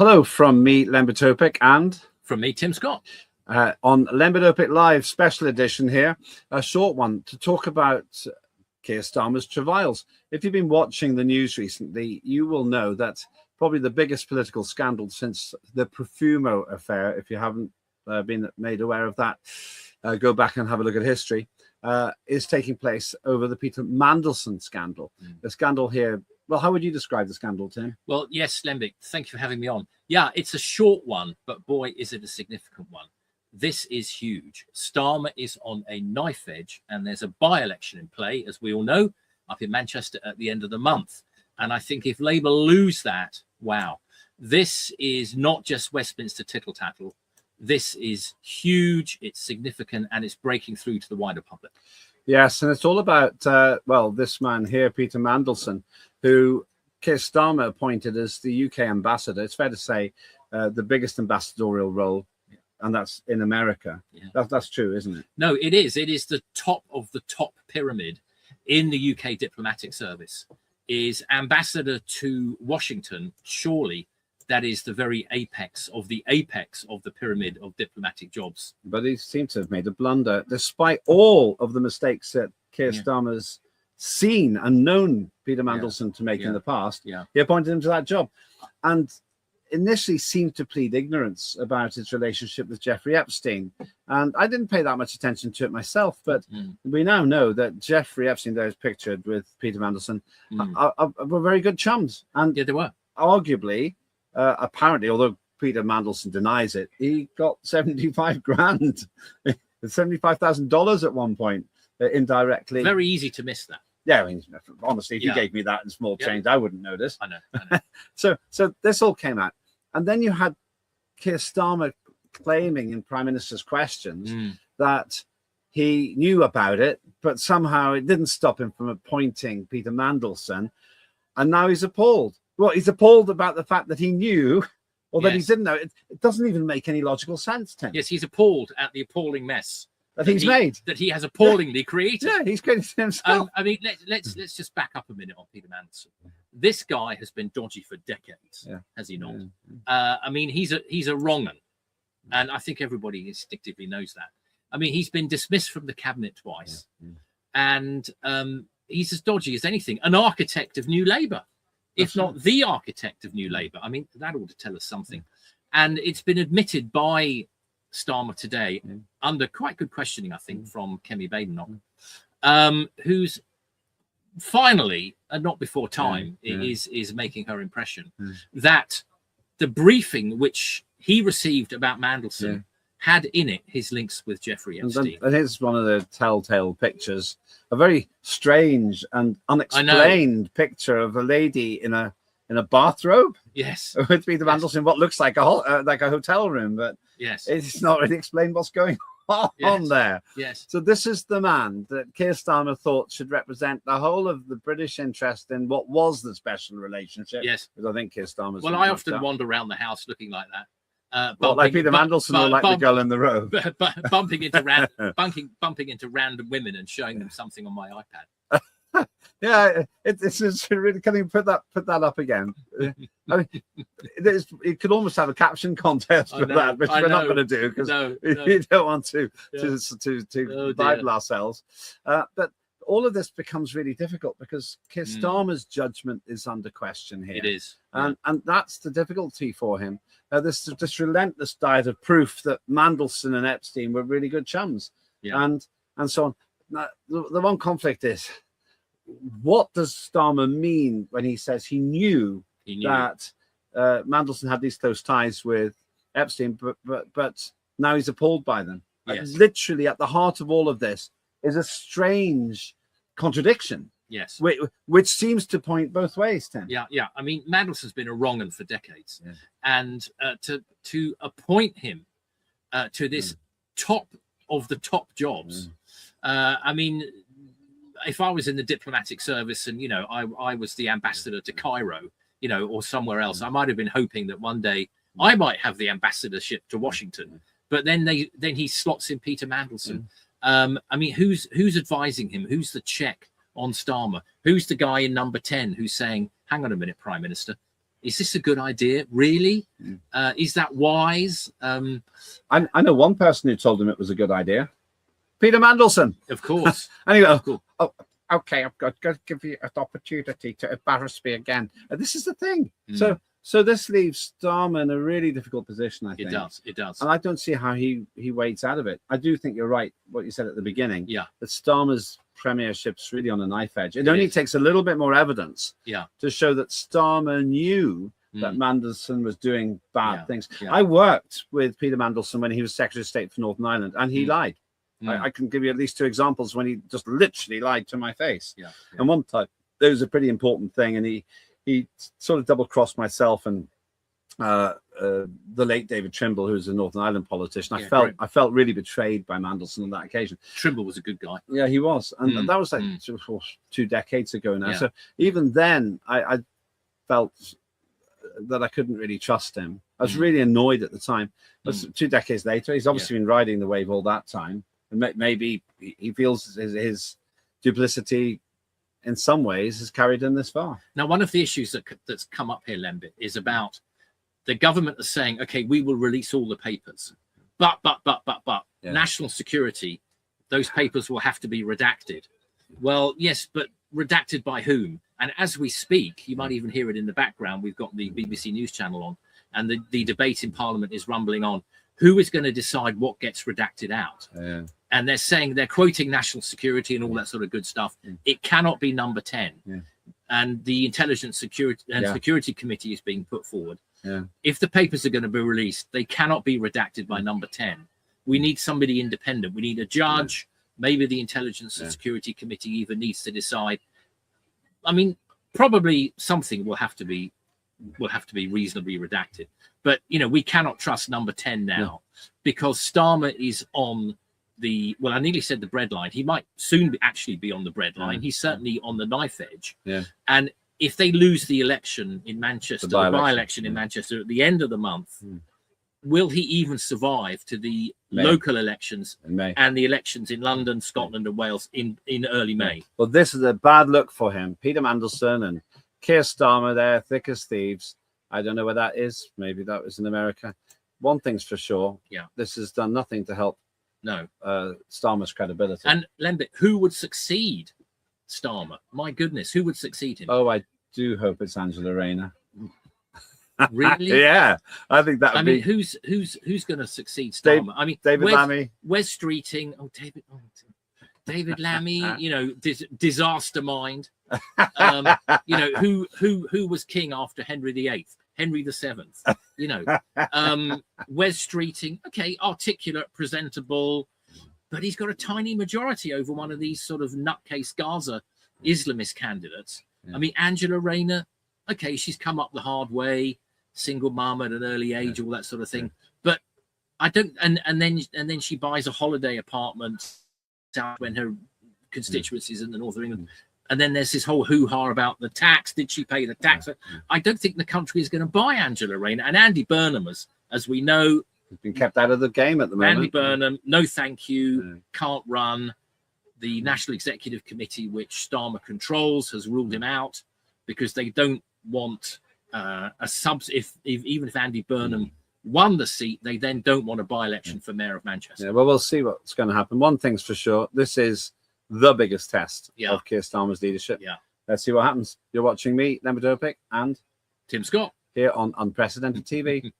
Hello from me, Lembit Öpik, and from me, Tim Scott. On Lembit Öpik Live special edition here, a short one to talk about Keir Starmer's travails. If you've been watching the news recently, you will know that probably the biggest political scandal since the Profumo affair, if you haven't been made aware of that, go back and have a look at history, is taking place over the Peter Mandelson scandal. The scandal here, well, how would you describe the scandal, Tim? Well, yes, Lembit, thank you for having me on. Yeah, it's a short one, but boy, is it a significant one. This is huge. Starmer is on a knife edge, and there's a by-election in play, as we all know, up in Manchester at the end of the month. And I think if Labour lose that, wow, this is not just Westminster tittle-tattle. This is huge, it's significant, and it's breaking through to the wider public. Yes, and it's all about, well, this man here, Peter Mandelson, who Keir Starmer appointed as the UK ambassador. It's fair to say the biggest ambassadorial role, and that's in America. Yeah. That's true, isn't it? No, it is. It is the top of the top pyramid in the UK diplomatic service. Is ambassador to Washington, surely that is the very apex of the pyramid of diplomatic jobs. But he seems to have made a blunder, despite all of the mistakes that Keir Starmer's seen and known Peter Mandelson to make in the past. He appointed him to that job, and initially seemed to plead ignorance about his relationship with Jeffrey Epstein. And I didn't pay that much attention to it myself, but we now know that Jeffrey Epstein, there is pictured with Peter Mandelson, were very good chums. And yeah, they were. Arguably, apparently, although Peter Mandelson denies it, he got 75 grand, $75,000 at one point, indirectly. Very easy to miss that. Yeah, I mean, honestly, if you gave me that in small change, I wouldn't notice. I know. So this all came out. And then you had Keir Starmer claiming in Prime Minister's questions that he knew about it, but somehow it didn't stop him from appointing Peter Mandelson. And now he's appalled. Well, he's appalled about the fact that he knew or that he didn't know. It doesn't even make any logical sense, Tim. Yes, he's appalled at the appalling mess that he's made, that he has appallingly created. Yeah, he's created himself. I mean, let's just back up a minute on Peter Mandelson. This guy has been dodgy for decades, has he not? I mean, he's a wrong 'un, and I think everybody instinctively knows that. I mean, he's been dismissed from the cabinet twice, and he's as dodgy as anything. An architect of New Labour, if not the architect of New Labour. I mean, that ought to tell us something. And it's been admitted by Starmer today under quite good questioning, I think, from Kemi Badenoch, who's finally, and not before time, is making her impression that the briefing which he received about Mandelson had in it his links with Jeffrey Epstein. And here's one of the telltale pictures, a very strange and unexplained picture of a lady in a bathrobe. Yes, with Peter Mandelson, what looks like a hotel room, but it's not really explained what's going on there. Yes. So this is the man that Keir Starmer thought should represent the whole of the British interest in what was the special relationship. Yes. Because I think Keir Starmer's. Well, I often wander around the house looking like that. Like Peter Mandelson or like the girl in the robe? bumping into random women and showing them something on my iPad. Yeah, it's really. Can you put that up again? I mean, you could almost have a caption contest for that, which we're not going to do because we don't want to Bible ourselves. But all of this becomes really difficult because Keir Starmer's judgment is under question here. It is, and that's the difficulty for him. This relentless diet of proof that Mandelson and Epstein were really good chums, and so on. Now, the one conflict is, what does Starmer mean when he says he knew that Mandelson had these close ties with Epstein, but now he's appalled by them? Yes. Literally at the heart of all of this is a strange contradiction. Yes, which seems to point both ways, Tim. Yeah. I mean, Mandelson's been a wrong 'un for decades, and to appoint him to this top of the top jobs. I mean, if I was in the diplomatic service and I was the ambassador to Cairo, or somewhere else, I might have been hoping that one day I might have the ambassadorship to Washington. But then he slots in Peter Mandelson. I mean, who's advising him? Who's the check on Starmer? Who's the guy in number 10 who's saying, hang on a minute, Prime Minister, Is this a good idea? Really? Is that wise? I know one person who told him it was a good idea. Peter Mandelson. Of course. Anyway, cool. Oh, okay, I've got to give you an opportunity to embarrass me again. And this is the thing. So this leaves Starmer in a really difficult position, I think. It does. And I don't see how he wades out of it. I do think you're right, what you said at the beginning. Yeah. That Starmer's premiership's really on a knife edge. It only takes a little bit more evidence to show that Starmer knew that Mandelson was doing bad things. Yeah. I worked with Peter Mandelson when he was Secretary of State for Northern Ireland, and he lied. I can give you at least 2 examples when he just literally lied to my face. Yeah. And one time, there was a pretty important thing, and he sort of double-crossed myself and the late David Trimble, who was a Northern Ireland politician. I felt really betrayed by Mandelson on that occasion. Trimble was a good guy. Yeah, he was, and that was like 2 decades ago now. So even then, I felt that I couldn't really trust him. I was really annoyed at the time. But 2 decades later, he's obviously been riding the wave all that time, and maybe he feels his duplicity in some ways has carried him this far. Now, one of the issues that's come up here, Lembit, is about the government is saying, okay, we will release all the papers, but national security, those papers will have to be redacted. Well, yes, but redacted by whom? And as we speak, you might even hear it in the background, we've got the BBC News channel on, and the debate in Parliament is rumbling on. Who is going to decide what gets redacted out? Yeah. And they're saying, they're quoting national security and all that sort of good stuff. It cannot be number 10. And the Intelligence Security and Security Committee is being put forward. If the papers are going to be released, they cannot be redacted by number 10. We need somebody independent. We need a judge. Maybe the Intelligence and Security Committee even needs to decide. I mean, probably something will have to be reasonably redacted. But we cannot trust number 10 now because Starmer is on the, well, I nearly said the breadline. He might soon actually be on the breadline. He's certainly on the knife edge. And if they lose the election in Manchester, the by-election in Manchester at the end of the month, will he even survive to the local elections and the elections in London, Scotland and Wales in early May? Well, this is a bad look for him. Peter Mandelson and Keir Starmer there, thick as thieves. I don't know where that is. Maybe that was in America. One thing's for sure. This has done nothing to help Starmer's credibility. And Lembit, who would succeed Starmer? My goodness, who would succeed him? Oh, I do hope it's Angela Rayner. Really? Yeah, I think that would be. I mean, who's going to succeid Starmer? I mean, David Lammy. Wes Streeting. David Lammy. Disaster mind. Who was king after Henry VIII? Henry VII. Wes Streeting. Okay, articulate, presentable, but he's got a tiny majority over one of these sort of nutcase Gaza Islamist candidates. I mean, Angela Rayner. Okay, she's come up the hard way, single mum at an early age, all that sort of thing. But I don't. And then she buys a holiday apartment when her constituency is in the north of England. And then there's this whole hoo-ha about the tax. Did she pay the tax? I don't think the country is going to buy Angela Rayner. And Andy Burnham, as we know, has been kept out of the game at the moment. Andy Burnham, no thank you, can't run. The National Executive Committee, which Starmer controls, has ruled him out because they don't want a sub. Even if Andy Burnham won the seat, they then don't want a by-election for Mayor of Manchester. Yeah, well, we'll see what's going to happen. One thing's for sure, this is the biggest test of Keir Starmer's leadership. Let's see what happens. You're watching me, Lembit Öpik, and Tim Scott here on Unprecedented TV.